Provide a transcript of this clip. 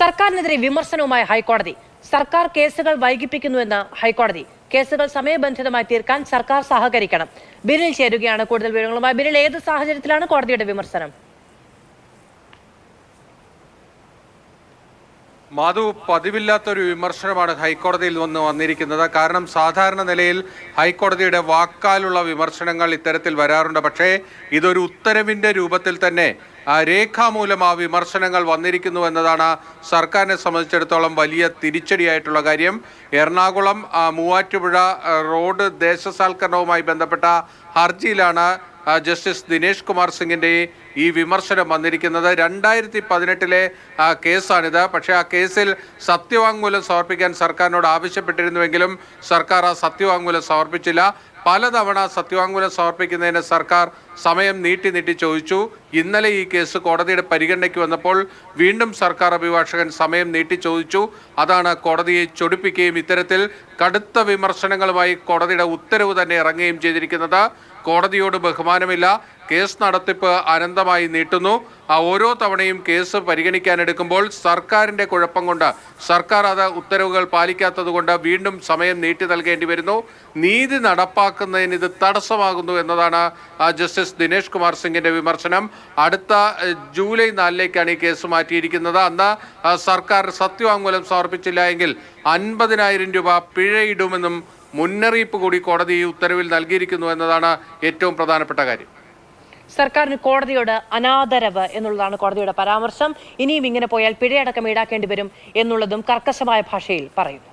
സർക്കാരിനെതിരെ വിമർശനവുമായി ഹൈക്കോടതി. സർക്കാർ കേസുകൾ വൈകിപ്പിക്കുന്നുവെന്ന് ഹൈക്കോടതി. കേസുകൾ സമയബന്ധിതമായി തീർക്കാൻ സർക്കാർ സഹകരിക്കണം. ബിനിൽ ചേരുകയാണ് കൂടുതൽ വിവരങ്ങളുമായി. ബിനിൽ, ഏത് സാഹചര്യത്തിലാണ് കോടതിയുടെ വിമർശനം? മാധു, പതിവില്ലാത്തൊരു വിമർശനമാണ് ഹൈക്കോടതിയിൽ നിന്ന് വന്നിരിക്കുന്നത്. കാരണം സാധാരണ നിലയിൽ ഹൈക്കോടതിയുടെ വാക്കാലുള്ള വിമർശനങ്ങൾ ഇത്തരത്തിൽ വരാറുണ്ട്. പക്ഷേ ഇതൊരു ഉത്തരവിൻ്റെ രൂപത്തിൽ തന്നെ രേഖാമൂലം ആ വിമർശനങ്ങൾ വന്നിരിക്കുന്നു എന്നതാണ് സർക്കാരിനെ സംബന്ധിച്ചിടത്തോളം വലിയ തിരിച്ചടിയായിട്ടുള്ള കാര്യം. എറണാകുളം മൂവാറ്റുപുഴ റോഡ് ദേശസാൽക്കരണവുമായി ബന്ധപ്പെട്ട ഹർജിയിലാണ് ജസ്റ്റിസ് ദിനേശ് കുമാർ സിംഗിൻ്റെ ഈ വിമർശനം വന്നിരിക്കുന്നത്. 2018 കേസാണിത്. പക്ഷേ ആ കേസിൽ സത്യവാങ്മൂലം സമർപ്പിക്കാൻ സർക്കാരിനോട് ആവശ്യപ്പെട്ടിരുന്നുവെങ്കിലും സർക്കാർ ആ സത്യവാങ്മൂലം സമർപ്പിച്ചില്ല. പലതവണ സത്യവാങ്മൂലം സമർപ്പിക്കുന്നതിന് സർക്കാർ സമയം നീട്ടി ചോദിച്ചു. ഇന്നലെ ഈ കേസ് കോടതിയുടെ പരിഗണനയ്ക്ക് വന്നപ്പോൾ വീണ്ടും സർക്കാർ അഭിഭാഷകൻ സമയം നീട്ടി ചോദിച്ചു. അതാണ് കോടതിയെ ചൊടിപ്പിക്കുകയും ഇത്തരത്തിൽ കടുത്ത വിമർശനങ്ങളുമായി കോടതിയുടെ ഉത്തരവ് തന്നെ ഇറങ്ങുകയും ചെയ്തിരിക്കുന്നത്. കോടതിയോട് ബഹുമാനമില്ല, കേസ് നടത്തിപ്പ് അനന്തമായി നീട്ടുന്നു. ഓരോ തവണയും കേസ് പരിഗണിക്കാനെടുക്കുമ്പോൾ സർക്കാരിൻ്റെ കുഴപ്പം കൊണ്ട്, സർക്കാർ അത് ഉത്തരവുകൾ പാലിക്കാത്തത് കൊണ്ട് വീണ്ടും സമയം നീട്ടി നൽകേണ്ടി വരുന്നു. നീതി നടപ്പാക്കുന്നതിന് ഇത് തടസ്സമാകുന്നു എന്നതാണ് ജസ്റ്റിസ് ദിനേശ് കുമാർ സിംഗിൻ്റെ വിമർശനം. അടുത്ത ജൂലൈ 4 ഈ കേസ് മാറ്റിയിരിക്കുന്നത്. അന്ന് സർക്കാർ സത്യവാങ്മൂലം സമർപ്പിച്ചില്ല എങ്കിൽ 50,000 രൂപ പിഴയിടുമെന്നും മുന്നറിയിപ്പ് കൂടി കോടതി ഈ ഉത്തരവിൽ നൽകിയിരിക്കുന്നു എന്നതാണ് ഏറ്റവും പ്രധാനപ്പെട്ട കാര്യം. സർക്കാരിന് കോടതിയോട് അനാദരവ് എന്നുള്ളതാണ് കോടതിയുടെ പരാമർശം. ഇനിയും ഇങ്ങനെ പോയാൽ പിഴയടക്കം ഈടാക്കേണ്ടി വരും എന്നുള്ളതും കർക്കശമായ ഭാഷയിൽ പറയുന്നു.